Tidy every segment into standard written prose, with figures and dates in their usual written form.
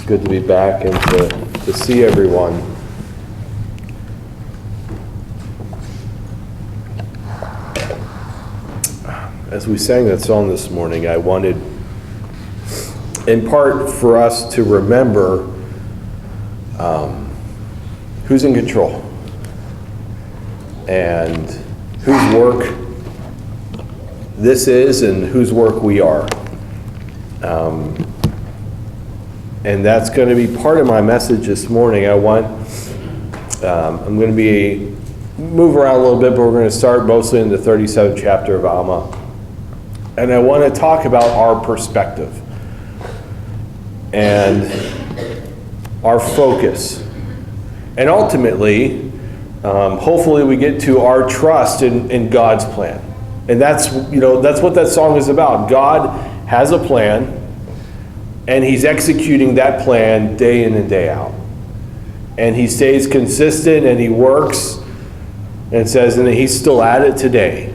good to be back and to see everyone. As we sang that song this morning, I wanted, in part, for us to remember who's in control and whose work this is and whose work we are. And that's going to be part of my message this morning. I'm going to move around a little bit, but we're going to start mostly in the 37th chapter of Alma. And I want to talk about our perspective and our focus. And ultimately, hopefully we get to our trust in God's plan. And that's what that song is about. God has a plan, and he's executing that plan day in and day out. And he stays consistent, and he works, and it says, and he's still at it today.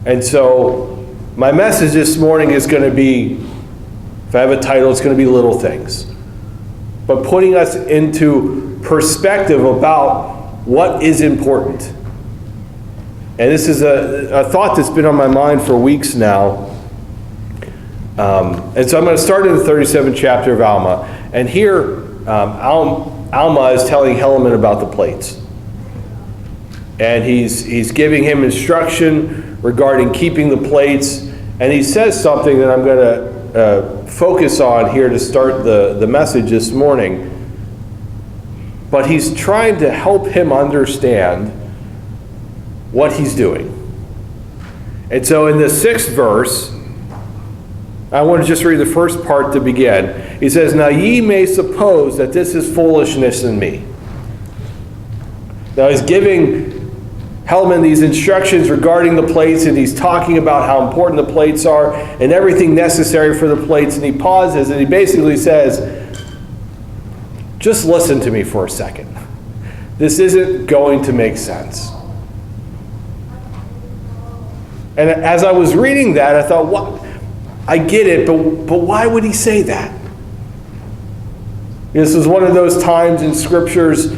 And so my message this morning is going to be, if I have a title, it's going to be Little Things. But putting us into perspective about what is important. And this is a thought that's been on my mind for weeks now. And so I'm going to start in the 37th chapter of Alma. And here, Alma is telling Helaman about the plates. And he's giving him instruction regarding keeping the plates. And he says something that I'm going to focus on here to start the message this morning. But he's trying to help him understand what he's doing. And so in the 6th verse, I want to just read the first part to begin. He says, "Now ye may suppose that this is foolishness in me." Now he's giving Helaman these instructions regarding the plates, and he's talking about how important the plates are and everything necessary for the plates, and he pauses and he basically says, just listen to me for a second. This isn't going to make sense. And as I was reading that, I thought, what? I get it, but why would he say that? This is one of those times in scriptures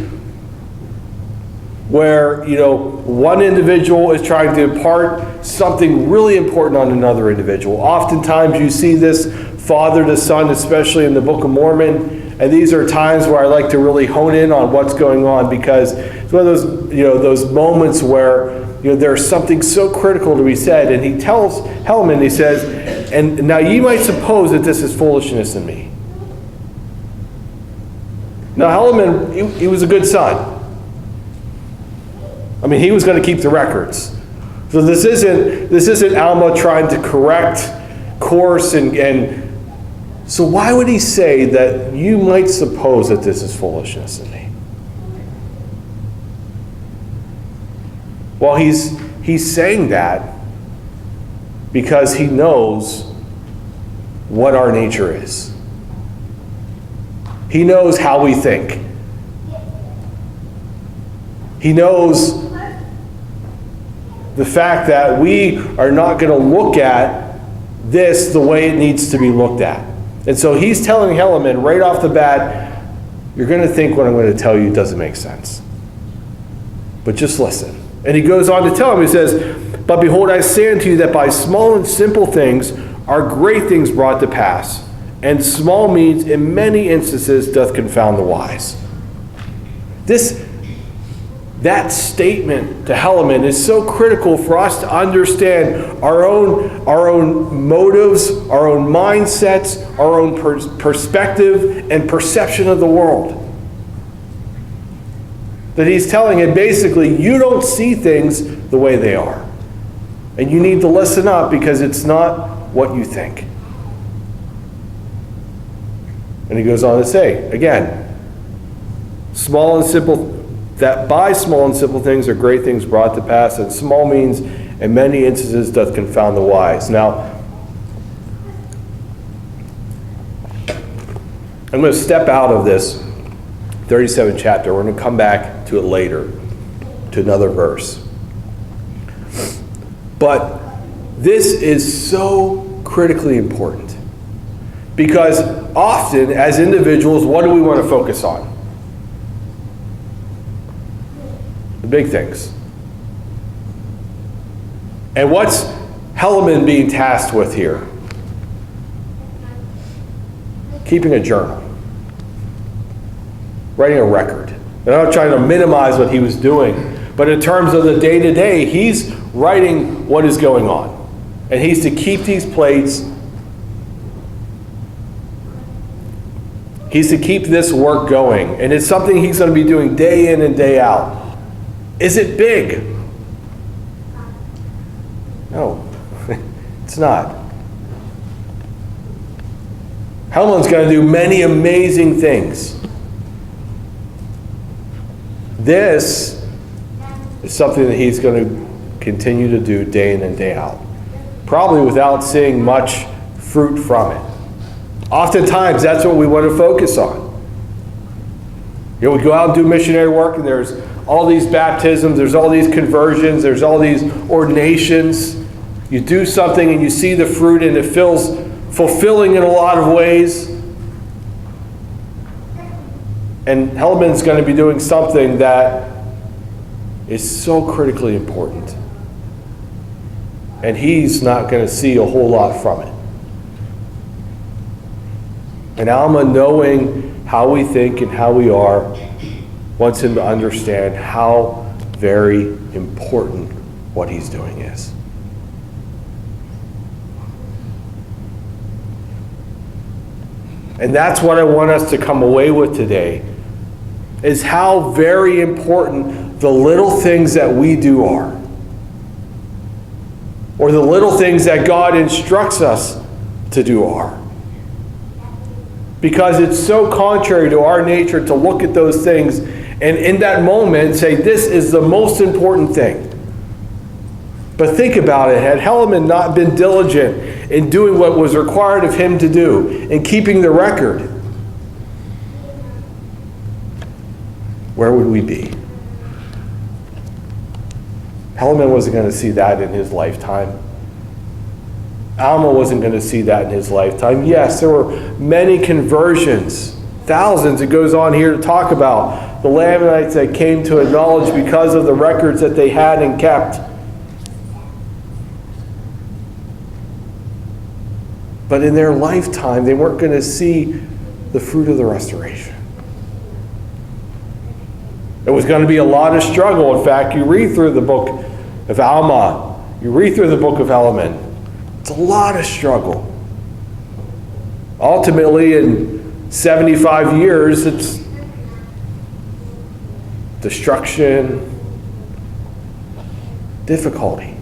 where, one individual is trying to impart something really important on another individual. Oftentimes you see this father to son, especially in the Book of Mormon, and these are times where I like to really hone in on what's going on, because it's one of those, those moments where there's something so critical to be said. And he tells Helaman, he says, "And now ye might suppose that this is foolishness in me." Now Helaman, he was a good son. I mean, he was going to keep the records. So this isn't Alma trying to correct course and so why would he say that you might suppose that this is foolishness in me? Well, he's saying that because he knows what our nature is. He knows how we think. He knows the fact that we are not going to look at this the way it needs to be looked at. And so he's telling Helaman right off the bat, you're going to think what I'm going to tell you doesn't make sense. But just listen. And he goes on to tell him, he says, "But behold, I say unto you that by small and simple things are great things brought to pass. And small means in many instances doth confound the wise." That statement to Helaman is so critical for us to understand our own motives, our own mindsets, our own perspective and perception of the world. That he's telling him basically, you don't see things the way they are. And you need to listen up because it's not what you think. And he goes on to say, again, that by small and simple things are great things brought to pass, and small means in many instances doth confound the wise. Now, I'm going to step out of this 37th chapter. We're going to come back to it later, to another verse. But this is so critically important because often, as individuals, what do we want to focus on? The big things. And what's Helaman being tasked with here? Keeping a journal. Writing a record. And I'm not trying to minimize what he was doing, but in terms of the day-to-day, he's writing what is going on. And he's to keep these plates. He's to keep this work going. And it's something he's going to be doing day in and day out. Is it big? No, it's not. Helaman's going to do many amazing things. This is something that he's going to continue to do day in and day out, probably without seeing much fruit from it. Oftentimes, that's what we want to focus on. You know, we go out and do missionary work, and there's all these baptisms, there's all these conversions, there's all these ordinations. You do something and you see the fruit, and it feels fulfilling in a lot of ways. And Helaman's going to be doing something that is so critically important. And he's not going to see a whole lot from it. And Alma, knowing how we think and how we are, wants him to understand how very important what he's doing is. And that's what I want us to come away with today, is how very important the little things that we do are. Or the little things that God instructs us to do are. Because it's so contrary to our nature to look at those things and in that moment say, this is the most important thing. But think about it. Had Helaman not been diligent in doing what was required of him to do, in keeping the record, where would we be? Helaman wasn't going to see that in his lifetime. Alma wasn't going to see that in his lifetime. Yes, there were many conversions, thousands. It goes on here to talk about the Lamanites that came to acknowledge because of the records that they had and kept. But in their lifetime, they weren't going to see the fruit of the restoration. It was going to be a lot of struggle. In fact, you read through the book of Alma, you read through the book of Helaman, it's a lot of struggle. Ultimately, in 75 years, it's destruction, difficulty,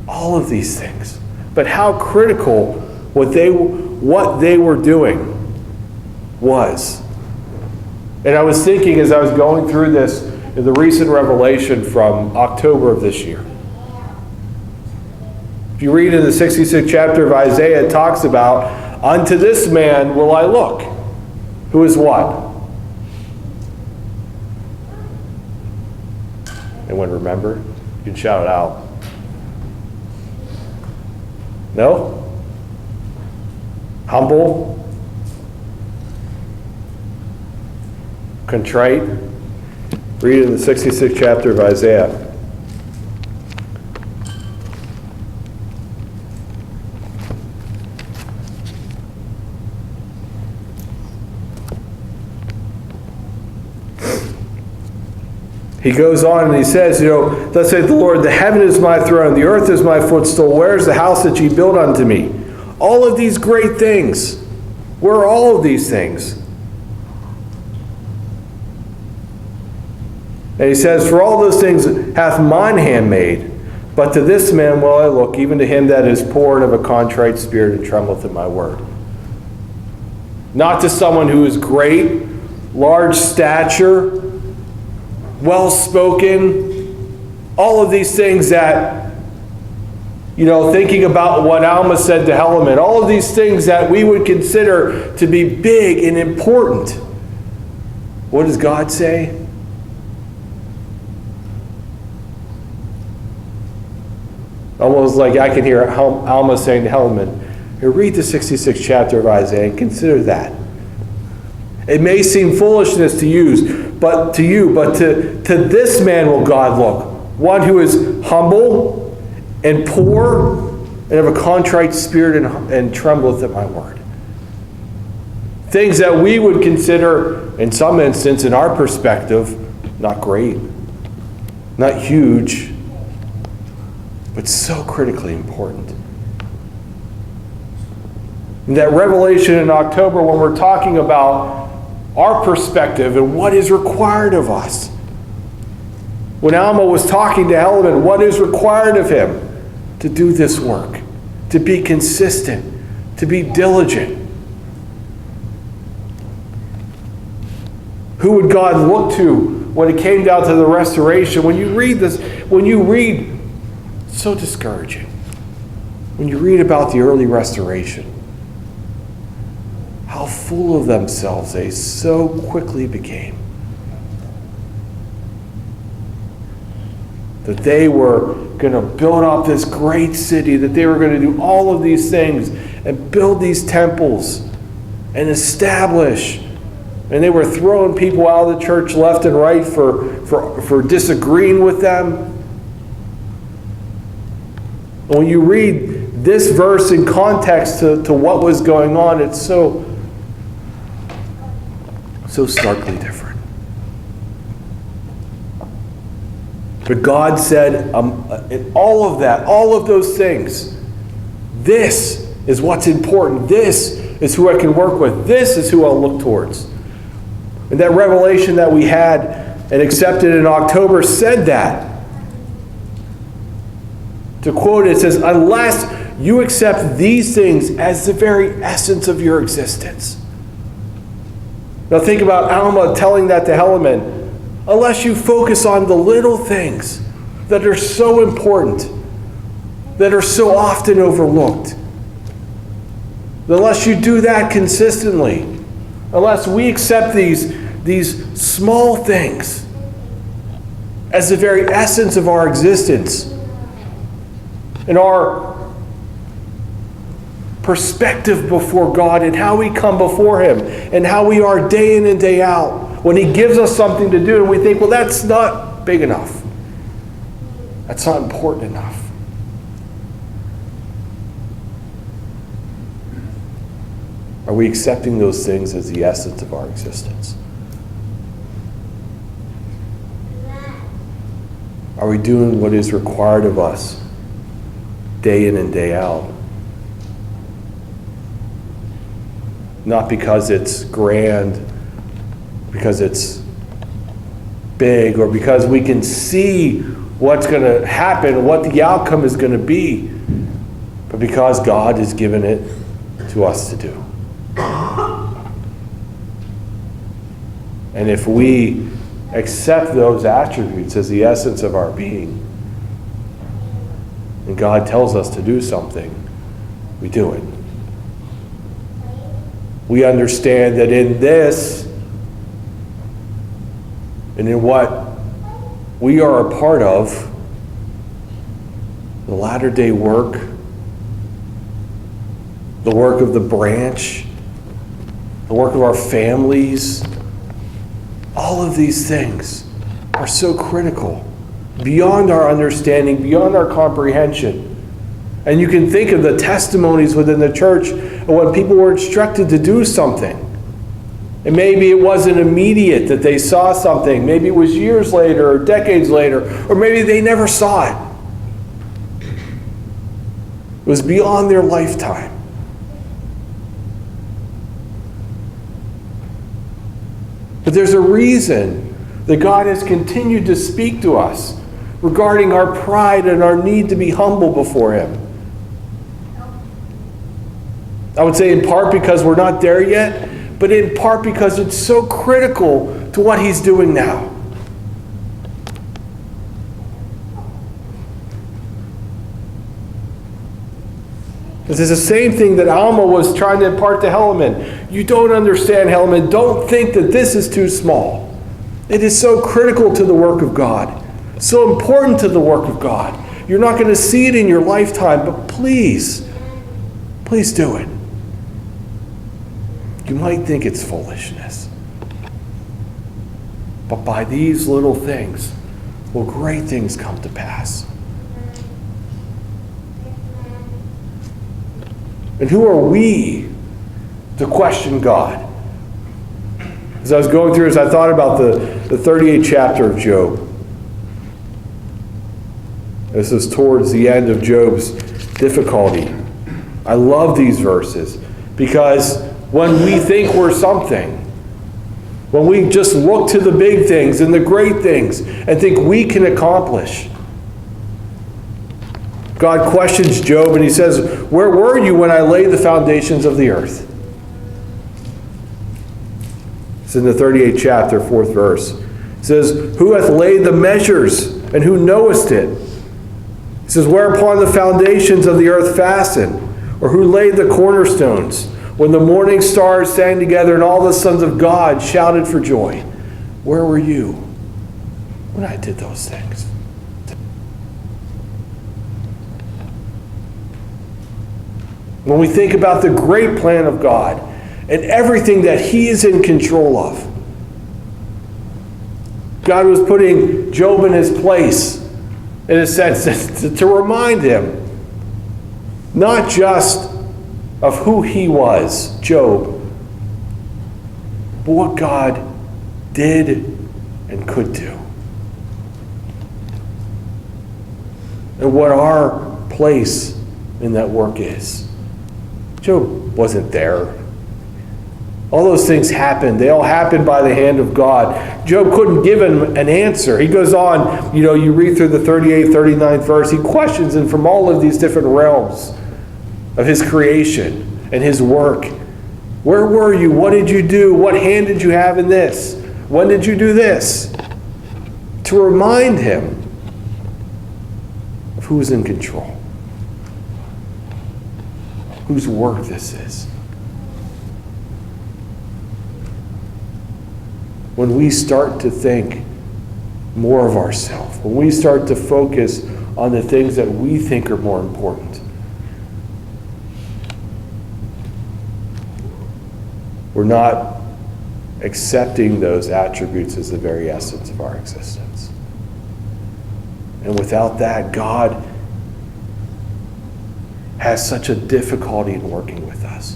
all of these things. But how critical what they were doing was. And I was thinking as I was going through this, in the recent revelation from October of this year. If you read in the 66th chapter of Isaiah, it talks about, unto this man will I look. Who is what? Anyone remember? You can shout it out. No? Humble? Contrite? Read in the 66th chapter of Isaiah. He goes on and he says, thus saith the Lord, the heaven is my throne, the earth is my footstool. Where is the house that ye built unto me? All of these great things. Where are all of these things? And he says, for all those things hath mine hand made, but to this man will I look, even to him that is poor and of a contrite spirit and trembleth at my word. Not to someone who is great, large stature, well-spoken, all of these things that, thinking about what Alma said to Helaman, all of these things that we would consider to be big and important. What does God say? Almost like I can hear Alma saying to Helaman, Here, read the 66th chapter of Isaiah and consider that. It may seem foolishness to you, but to this man will God look, one who is humble and poor and of a contrite spirit and trembleth at my word. Things that we would consider, in some instance, in our perspective, not great, not huge, but so critically important. And that revelation in October, when we're talking about our perspective and what is required of us. When Alma was talking to Helaman, what is required of him to do this work, to be consistent, to be diligent? Who would God look to when it came down to the restoration? When you read this, it's so discouraging. When you read about the early restoration, how full of themselves they so quickly became. That they were going to build up this great city, that they were going to do all of these things and build these temples and establish. And they were throwing people out of the church left and right for disagreeing with them. And when you read this verse in context to what was going on, it's so starkly different. But God said, in all of that, all of those things, this is what's important. This is who I can work with. This is who I'll look towards. And that revelation that we had and accepted in October said that. To quote it, says, unless you accept these things as the very essence of your existence. Now think about Alma telling that to Helaman. Unless you focus on the little things that are so important, that are so often overlooked. Unless you do that consistently, unless we accept these small things as the very essence of our existence and our perspective before God and how we come before Him and how we are day in and day out. When He gives us something to do and we think, well, that's not big enough. That's not important enough. Are we accepting those things as the essence of our existence? Are we doing what is required of us day in and day out? Not because it's grand, because it's big, or because we can see what's going to happen, what the outcome is going to be, but because God has given it to us to do. And if we accept those attributes as the essence of our being, and God tells us to do something, we do it. We understand that in this, and in what we are a part of, the latter-day work, the work of the branch, the work of our families, all of these things are so critical, beyond our understanding, beyond our comprehension. And you can think of the testimonies within the church of when people were instructed to do something. And maybe it wasn't immediate that they saw something. Maybe it was years later or decades later, or maybe they never saw it. It was beyond their lifetime. But there's a reason that God has continued to speak to us regarding our pride and our need to be humble before Him. I would say in part because we're not there yet, but in part because it's so critical to what He's doing now. This is the same thing that Alma was trying to impart to Helaman. You don't understand, Helaman. Don't think that this is too small. It is so critical to the work of God. So important to the work of God. You're not going to see it in your lifetime, but please please do it. You might think it's foolishness. But by these little things will great things come to pass. And who are we to question God? As I was going through, as I thought about the 38th chapter of Job, this is towards the end of Job's difficulty. I love these verses because when we think we're something, when we just look to the big things and the great things and think we can accomplish, God questions Job and he says, "Where were you when I laid the foundations of the earth?" It's in the 38th chapter, 4th verse. It says, "Who hath laid the measures, and who knowest it?" It says, "Whereupon the foundations of the earth fastened, or who laid the cornerstones, when the morning stars sang together and all the sons of God shouted for joy? Where were you when I did those things?" When we think about the great plan of God and everything that He is in control of, God was putting Job in his place, in a sense, to remind him not just of who he was, Job, but what God did and could do. And what our place in that work is. Job wasn't there. All those things happened. They all happened by the hand of God. Job couldn't give him an answer. He goes on, you read through the 38th, 39th verse, he questions him from all of these different realms of his creation and his work. Where were you? What did you do? What hand did you have in this? When did you do this? To remind him of who's in control, whose work this is. When we start to think more of ourselves, when we start to focus on the things that we think are more important, we're not accepting those attributes as the very essence of our existence. And without that, God has such a difficulty in working with us.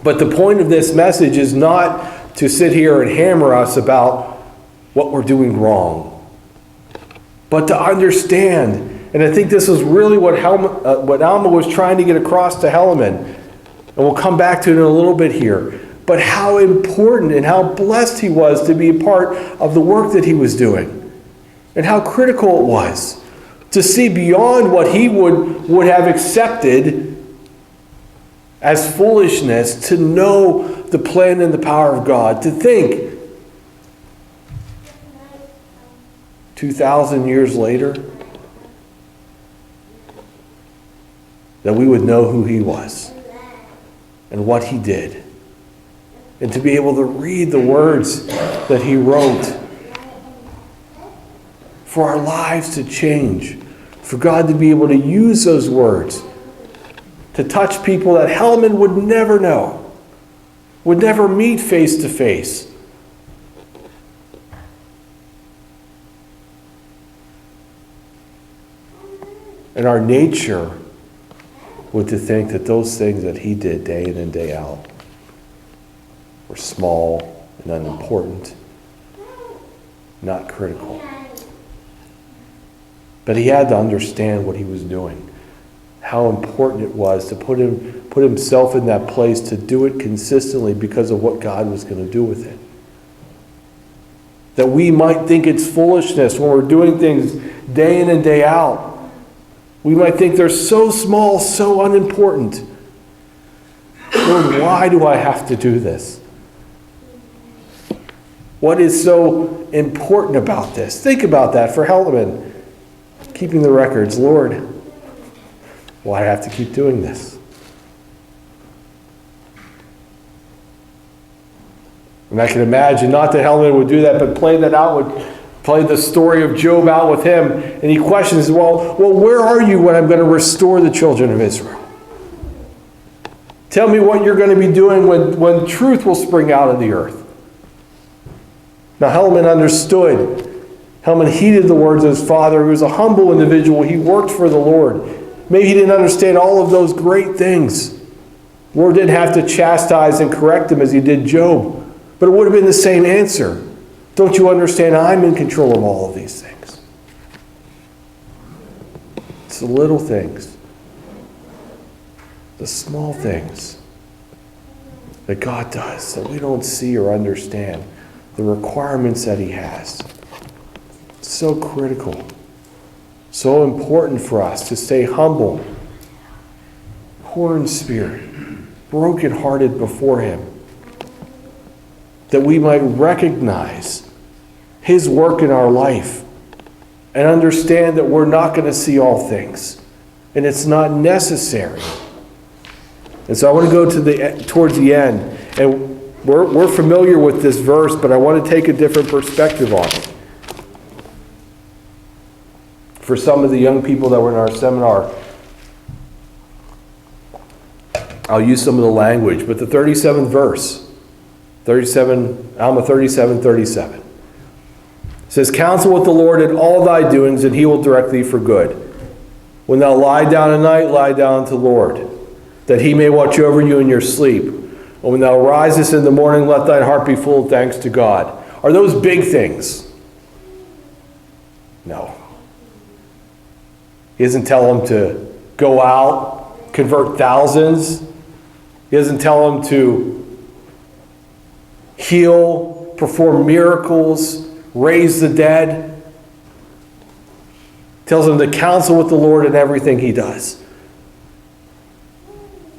But the point of this message is not to sit here and hammer us about what we're doing wrong, but to understand. And I think this is really what Alma was trying to get across to Helaman. And we'll come back to it in a little bit here. But how important and how blessed he was to be a part of the work that he was doing. And how critical it was to see beyond what he would have accepted as foolishness, to know the plan and the power of God, to think 2,000 years later that we would know who he was and what he did, and to be able to read the words that he wrote, for our lives to change, for God to be able to use those words to touch people that Helaman would never know, would never meet face to face. And our nature would to think that those things that he did day in and day out were small and unimportant, not critical. But he had to understand what he was doing, how important it was to put himself in that place, to do it consistently because of what God was going to do with it. That we might think it's foolishness when we're doing things day in and day out. We might think they're so small, so unimportant. Lord, why do I have to do this? What is so important about this? Think about that for Helaman. Keeping the records. Lord, why do I have to keep doing this? And I can imagine, not that Helaman would do that, but play Played the story of Job out with him, and he questions, well, where are you when I'm going to restore the children of Israel? Tell me what you're going to be doing when truth will spring out of the earth. Now, Helaman understood. Helaman heeded the words of his father. He was a humble individual. He worked for the Lord. Maybe he didn't understand all of those great things. The Lord didn't have to chastise and correct him as he did Job. But it would have been the same answer. Don't you understand? I'm in control of all of these things. It's the little things. The small things that God does that we don't see or understand. The requirements that he has. It's so critical. So important for us to stay humble, poor in spirit, brokenhearted before him. That we might recognize his work in our life and understand that we're not going to see all things. And it's not necessary. And so I want to go towards the end. And we're familiar with this verse, but I want to take a different perspective on it. For some of the young people that were in our seminar, I'll use some of the language, but the 37th verse, Alma 37:37. Says, counsel with the Lord in all thy doings, and he will direct thee for good. When thou lie down at night, lie down to the Lord, that he may watch over you in your sleep. And when thou risest in the morning, let thine heart be full of thanks to God. Are those big things? No. He doesn't tell them to go out, convert thousands. He doesn't tell them to heal, perform miracles, raise the dead. He tells them to counsel with the Lord in everything he does.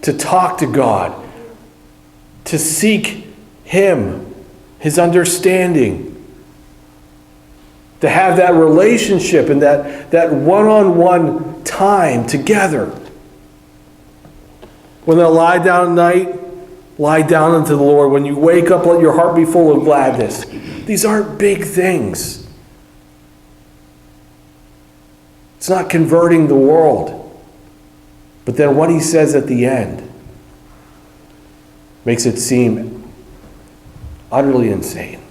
To talk to God. To seek him, his understanding. To have that relationship and that one-on-one time together. When they lie down at night, lie down unto the Lord. When you wake up, let your heart be full of gladness. These aren't big things. It's not converting the world. But then what he says at the end makes it seem utterly insane.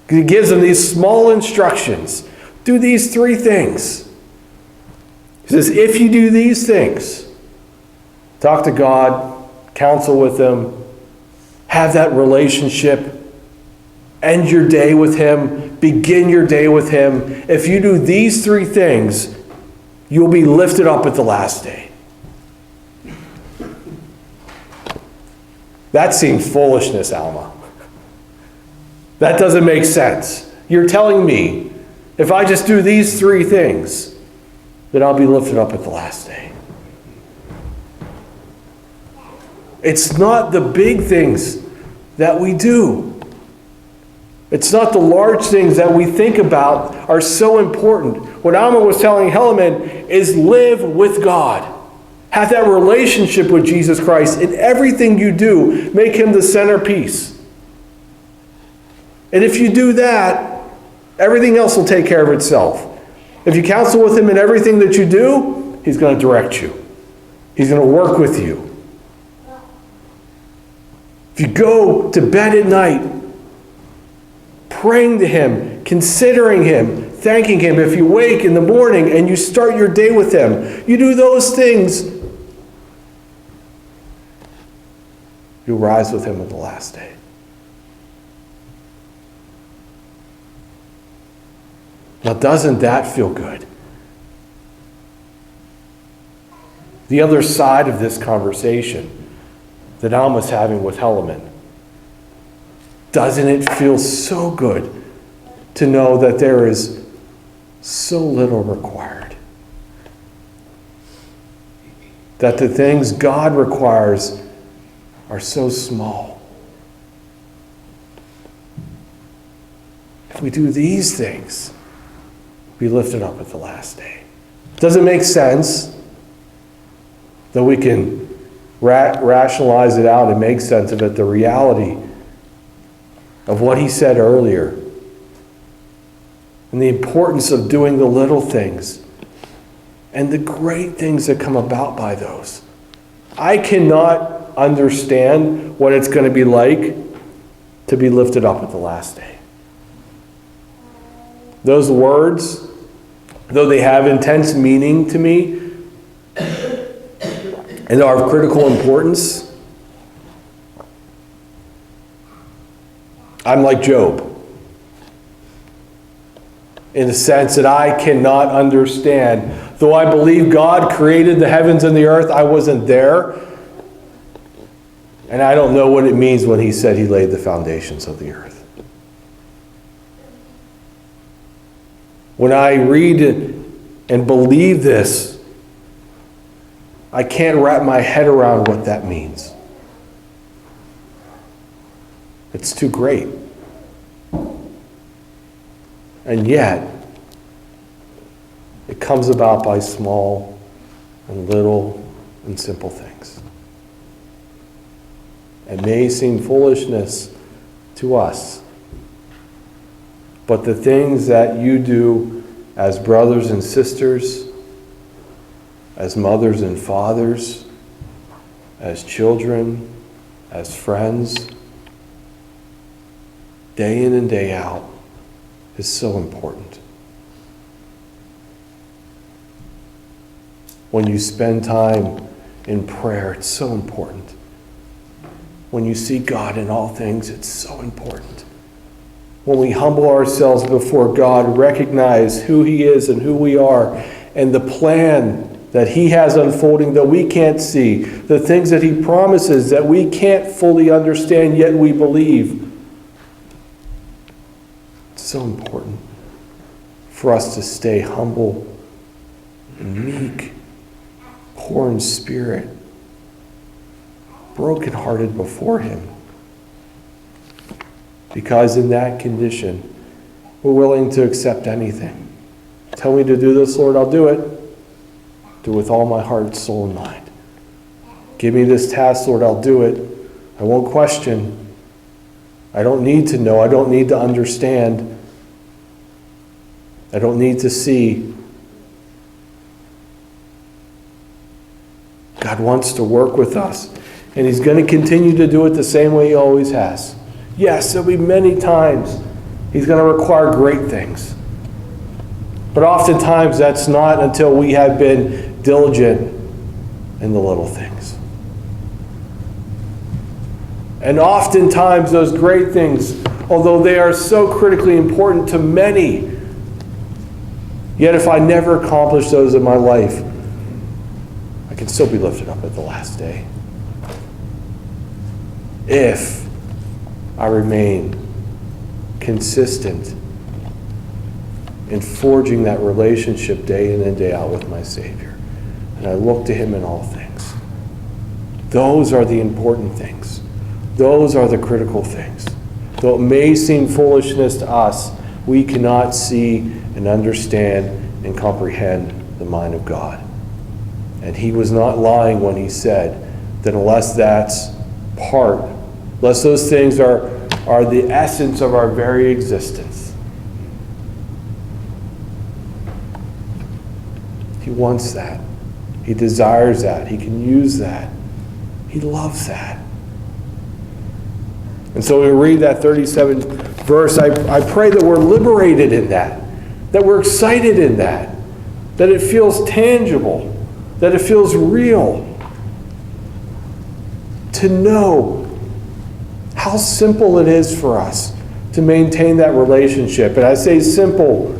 He gives them these small instructions. Do these 3 things. He says, if you do these things, talk to God, counsel with him, have that relationship, end your day with him, begin your day with him. If you do these 3 things, you'll be lifted up at the last day. That seems foolishness, Alma. That doesn't make sense. You're telling me, if I just do these 3 things, that I'll be lifted up at the last day. It's not the big things that we do. It's not the large things that we think about are so important. What Alma was telling Helaman is live with God. Have that relationship with Jesus Christ. In everything you do, make him the centerpiece. And if you do that, everything else will take care of itself. If you counsel with him in everything that you do, he's going to direct you. He's going to work with you. If you go to bed at night, praying to him, considering him, thanking him, if you wake in the morning and you start your day with him, you do those things, you'll rise with him at the last day. Now, doesn't that feel good? The other side of this conversation that Alma's having with Helaman, doesn't it feel so good to know that there is so little required? That the things God requires are so small. If we do these things, be lifted up at the last day. Does it make sense that we can rationalize it out and make sense of it? The reality of what he said earlier and the importance of doing the little things and the great things that come about by those. I cannot understand what it's going to be like to be lifted up at the last day. Those words, though they have intense meaning to me and are of critical importance, I'm like Job, in the sense that I cannot understand. Though I believe God created the heavens and the earth, I wasn't there. And I don't know what it means when he said he laid the foundations of the earth. When I read it and believe this, I can't wrap my head around what that means. It's too great. And yet, it comes about by small and little and simple things. It may seem foolishness to us, but the things that you do as brothers and sisters, as mothers and fathers, as children, as friends, day in and day out, is so important. When you spend time in prayer, it's so important. When you see God in all things, it's so important. When we humble ourselves before God, recognize who he is and who we are, and the plan that he has unfolding that we can't see, the things that he promises that we can't fully understand, yet we believe. It's so important for us to stay humble and meek, poor in spirit, brokenhearted before him. Because in that condition, we're willing to accept anything. Tell me to do this, Lord, I'll do it. Do it with all my heart, soul, and mind. Give me this task, Lord, I'll do it. I won't question. I don't need to know. I don't need to understand. I don't need to see. God wants to work with us, and he's going to continue to do it the same way he always has. Yes, there'll be many times he's going to require great things. But oftentimes that's not until we have been diligent in the little things. And oftentimes those great things, although they are so critically important to many, yet if I never accomplish those in my life, I can still be lifted up at the last day. If I remain consistent in forging that relationship day in and day out with my Savior, and I look to him in all things. Those are the important things. Those are the critical things. Though it may seem foolishness to us, we cannot see and understand and comprehend the mind of God. And he was not lying when he said that unless that's part, unless those things are the essence of our very existence, he wants that. He desires that. He can use that. He loves that. And so we read that 37th verse. I pray that we're liberated in that we're excited in that it feels tangible, that it feels real. To know how simple it is for us to maintain that relationship. And I say simple,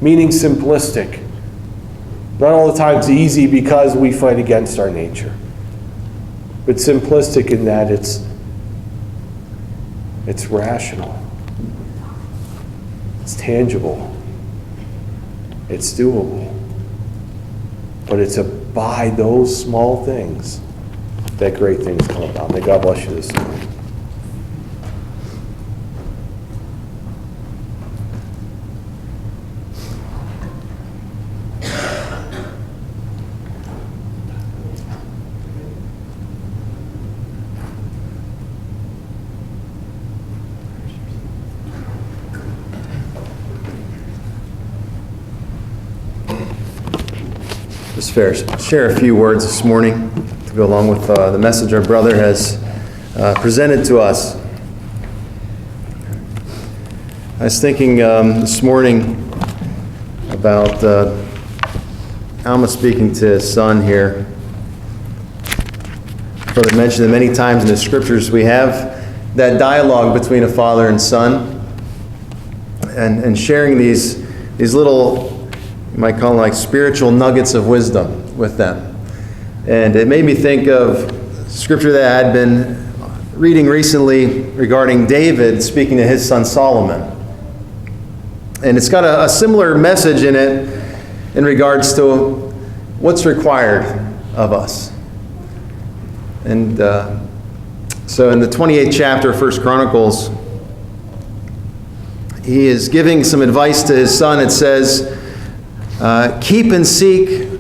meaning simplistic. Not all the time it's easy because we fight against our nature. But simplistic in that it's rational. It's tangible. It's doable. But it's by those small things that great things come about. May God bless you this morning. just share a few words this morning to go along with the message our brother has presented to us. I was thinking this morning about Alma speaking to his son here. Brother mentioned that many times in the scriptures we have that dialogue between a father and son, and sharing these little, you might call them like spiritual nuggets of wisdom with them. And it made me think of scripture that I had been reading recently regarding David speaking to his son Solomon. And it's got a similar message in it in regards to what's required of us. And so in the 28th chapter of 1 Chronicles, he is giving some advice to his son. It says, keep and seek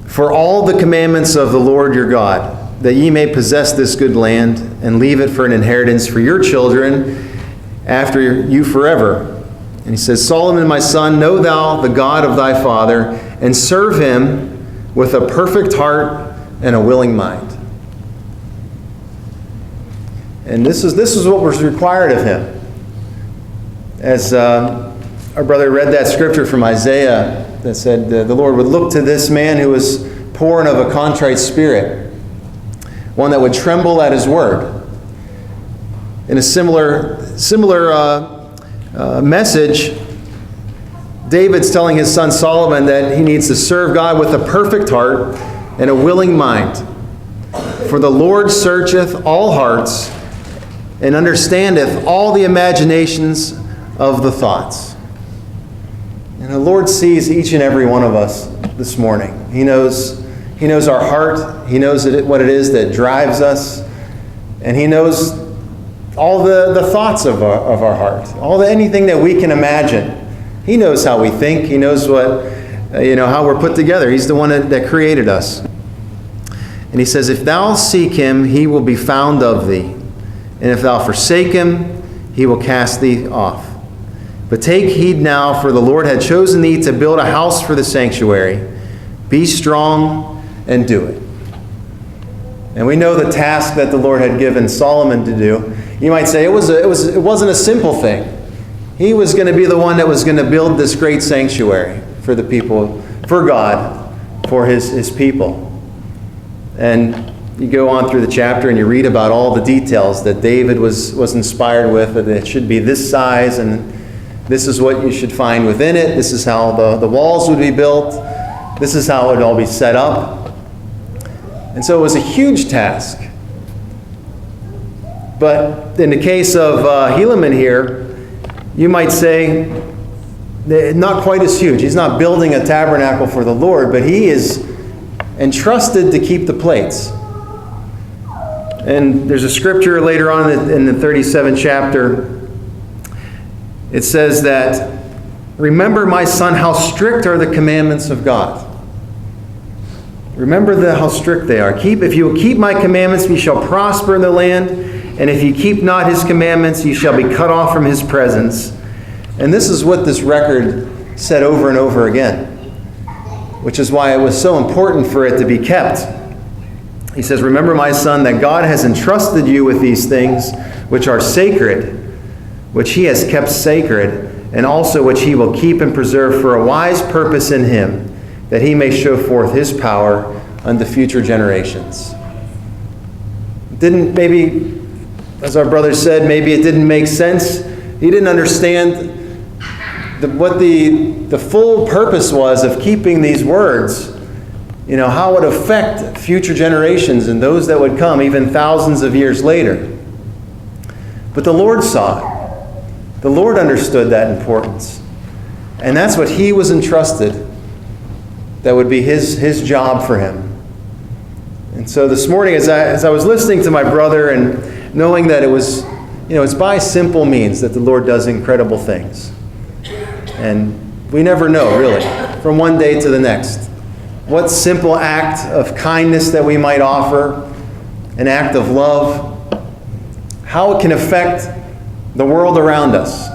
for all the commandments of the Lord your God, that ye may possess this good land, and leave it for an inheritance for your children after you forever. And he says, Solomon, my son, know thou the God of thy father, and serve him with a perfect heart and a willing mind. And this is what was required of him. As our brother read that scripture from Isaiah that said the Lord would look to this man who was poor and of a contrite spirit, one that would tremble at his word. In a similar message, David's telling his son Solomon that he needs to serve God with a perfect heart and a willing mind. For the Lord searcheth all hearts, and understandeth all the imaginations of the thoughts. And the Lord sees each and every one of us this morning. He knows our heart. He knows what it is that drives us. And He knows all the thoughts of our heart. Anything that we can imagine. He knows how we think. He knows how we're put together. He's the one that created us. And He says, if thou seek Him, He will be found of thee. And if thou forsake Him, He will cast thee off. But take heed now, for the Lord had chosen thee to build a house for the sanctuary. Be strong and do it. And we know the task that the Lord had given Solomon to do. You might say it wasn't a simple thing. He was going to be the one that was going to build this great sanctuary for the people, for God, for his people. And you go on through the chapter and you read about all the details that David was inspired with, that it should be this size, and this is what you should find within it. This is how the walls would be built. This is how it would all be set up. And so it was a huge task. But in the case of Helaman here, you might say, not quite as huge. He's not building a tabernacle for the Lord, but he is entrusted to keep the plates. And there's a scripture later on in the 37th chapter. It says that, remember, my son, how strict are the commandments of God. Remember how strict they are. If you will keep my commandments, ye shall prosper in the land. And if ye keep not his commandments, ye shall be cut off from his presence. And this is what this record said over and over again, which is why it was so important for it to be kept. He says, remember, my son, that God has entrusted you with these things which are sacred, which he has kept sacred, and also which he will keep and preserve for a wise purpose in him, that he may show forth his power unto future generations. Maybe, as our brother said, maybe it didn't make sense. He didn't understand what the full purpose was of keeping these words. How it would affect future generations and those that would come even thousands of years later. But the Lord saw it. The Lord understood that importance. And that's what he was entrusted. That would be his job for him. And so this morning, as I was listening to my brother and knowing that it was, it's by simple means that the Lord does incredible things. And we never know, really, from one day to the next. What simple act of kindness that we might offer, an act of love, how it can affect the world around us,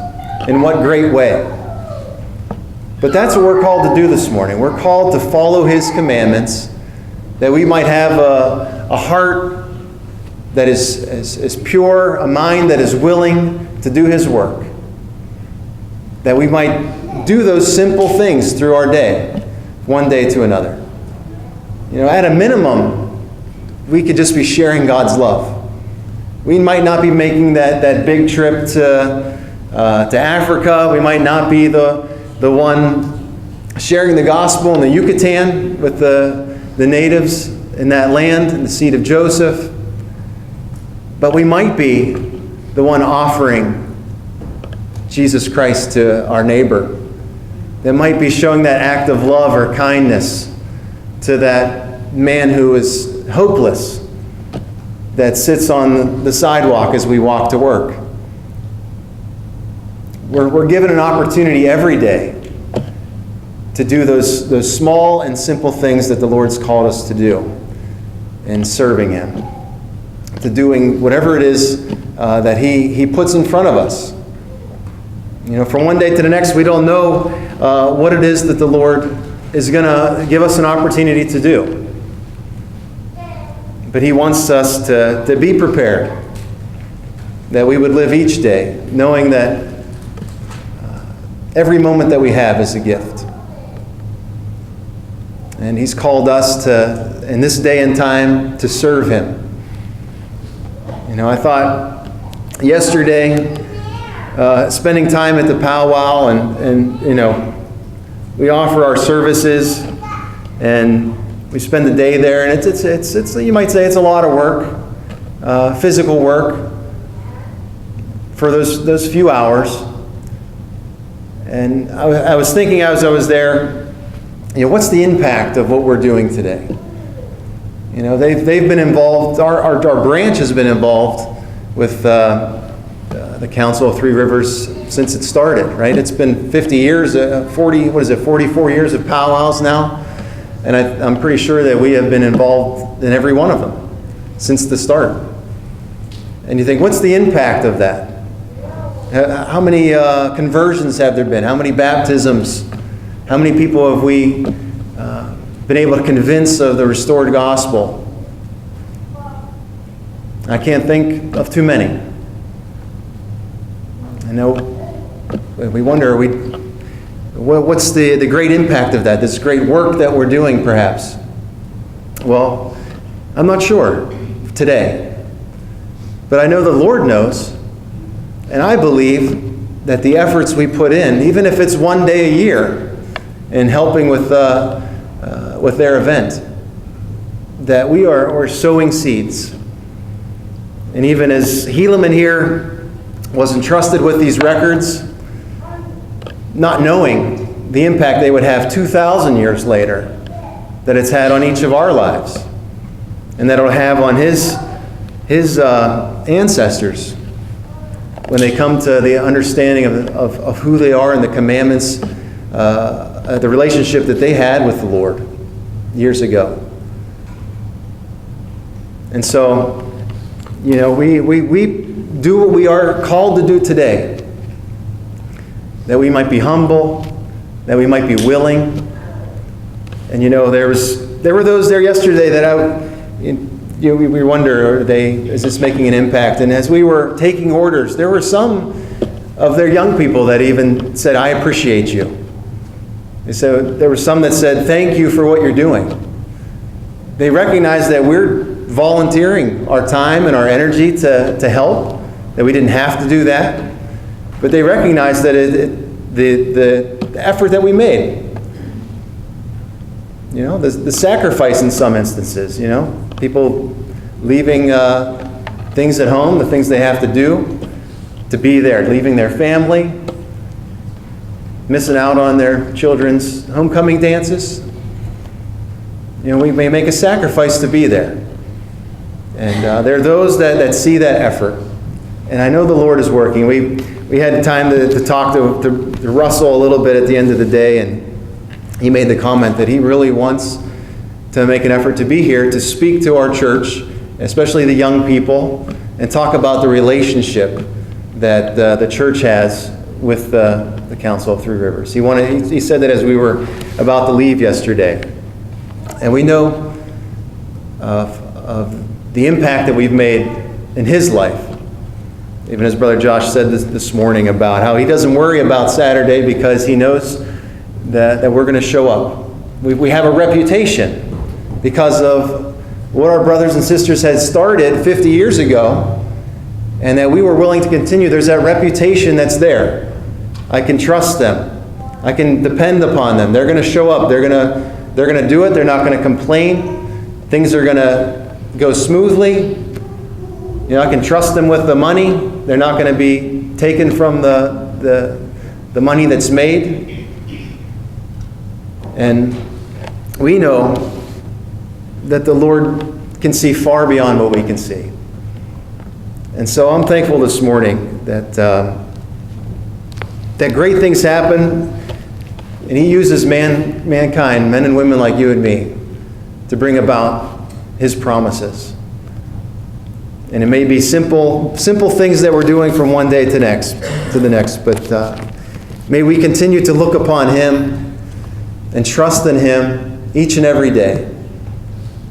in what great way. But that's what we're called to do this morning. We're called to follow His commandments, that we might have a heart that is pure, a mind that is willing to do His work, that we might do those simple things through our day, one day to another. At a minimum, we could just be sharing God's love. We might not be making that big trip to Africa. We might not be the one sharing the gospel in the Yucatan with the natives in that land, in the seed of Joseph. But we might be the one offering Jesus Christ to our neighbor. That might be showing that act of love or kindness to that man who is hopeless, that sits on the sidewalk as we walk to work. We're given an opportunity every day to do those small and simple things that the Lord's called us to do in serving Him, to doing whatever it is that He puts in front of us. From one day to the next, we don't know what it is that the Lord is going to give us an opportunity to do. But He wants us to be prepared, that we would live each day knowing that every moment that we have is a gift. And He's called us to, in this day and time, to serve Him. I thought yesterday, spending time at the powwow, and we offer our services, and we spend the day there, and it's you might say it's a lot of work, physical work, for those few hours. And I was thinking as I was there, what's the impact of what we're doing today? They've been involved. Our branch has been involved with the Council of Three Rivers since it started. Right? It's been 50 years, 44 years of powwows now. And I'm pretty sure that we have been involved in every one of them since the start. And you think, what's the impact of that? How many conversions have there been? How many baptisms? How many people have we been able to convince of the restored gospel? I can't think of too many. I know we wonder, what's the great impact of that, this great work that we're doing, perhaps? Well, I'm not sure today. But I know the Lord knows. And I believe that the efforts we put in, even if it's one day a year, in helping with their event, that we're sowing seeds. And even as Helaman here was entrusted with these records, not knowing the impact they would have 2,000 years later, that it's had on each of our lives, and that it'll have on his ancestors when they come to the understanding of who they are and the commandments, the relationship that they had with the Lord years ago. And so, we do what we are called to do today, that we might be humble, that we might be willing. And there were those there yesterday that we wonder, is this making an impact? And as we were taking orders, there were some of their young people that even said, "I appreciate you." There were some that said, "Thank you for what you're doing." They recognize that we're volunteering our time and our energy to help, that we didn't have to do that. But they recognize that the effort that we made, the sacrifice in some instances, people leaving things at home, the things they have to do, to be there, leaving their family, missing out on their children's homecoming dances. We may make a sacrifice to be there. And there are those that see that effort. And I know the Lord is working. We had time to talk to Russell a little bit at the end of the day, and he made the comment that he really wants to make an effort to be here to speak to our church, especially the young people, and talk about the relationship that the church has with the Council of Three Rivers. He said that as we were about to leave yesterday. And we know of the impact that we've made in his life. Even as Brother Josh said this morning about how he doesn't worry about Saturday because he knows that we're going to show up. We have a reputation because of what our brothers and sisters had started 50 years ago, and that we were willing to continue. There's that reputation that's there. I can trust them. I can depend upon them. They're going to show up. They're going to do it. They're not going to complain. Things are going to go smoothly. You know, I can trust them with the money. They're not going to be taken from the money that's made. And we know that the Lord can see far beyond what we can see. And so I'm thankful this morning that that great things happen, and He uses mankind, men and women like you and me, to bring about His promises. And it may be simple things that we're doing from one day to the next, but may we continue to look upon Him and trust in Him each and every day.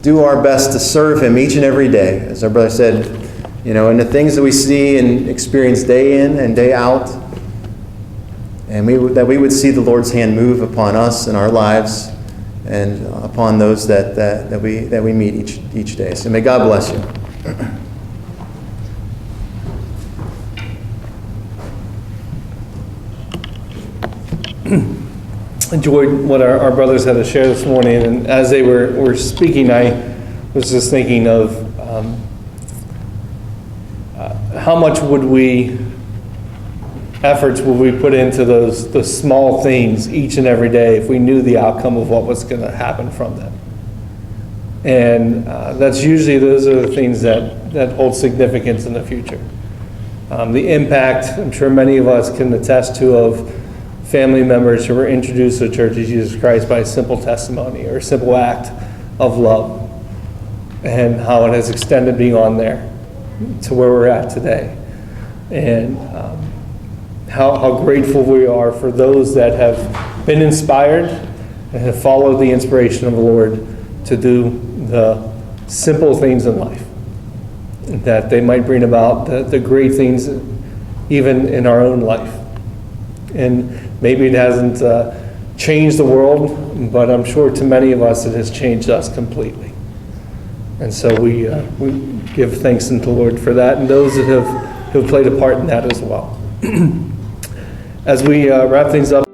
Do our best to serve Him each and every day, as our brother said, in the things that we see and experience day in and day out, and that we would see the Lord's hand move upon us in our lives and upon those that we meet each day. So may God bless you. Enjoyed what our brothers had to share this morning, and as they were speaking, I was just thinking of how much efforts would we put into those small things each and every day if we knew the outcome of what was going to happen from them. And those are the things that hold significance in the future. The impact, I'm sure many of us can attest to, of family members who were introduced to the Church of Jesus Christ by a simple testimony or a simple act of love, and how it has extended beyond there to where we're at today. And how grateful we are for those that have been inspired and have followed the inspiration of the Lord to do the simple things in life, that they might bring about the great things even in our own life. And maybe it hasn't changed the world, but I'm sure to many of us it has changed us completely. And so we give thanks unto the Lord for that, and those that have played a part in that as well. As we wrap things up,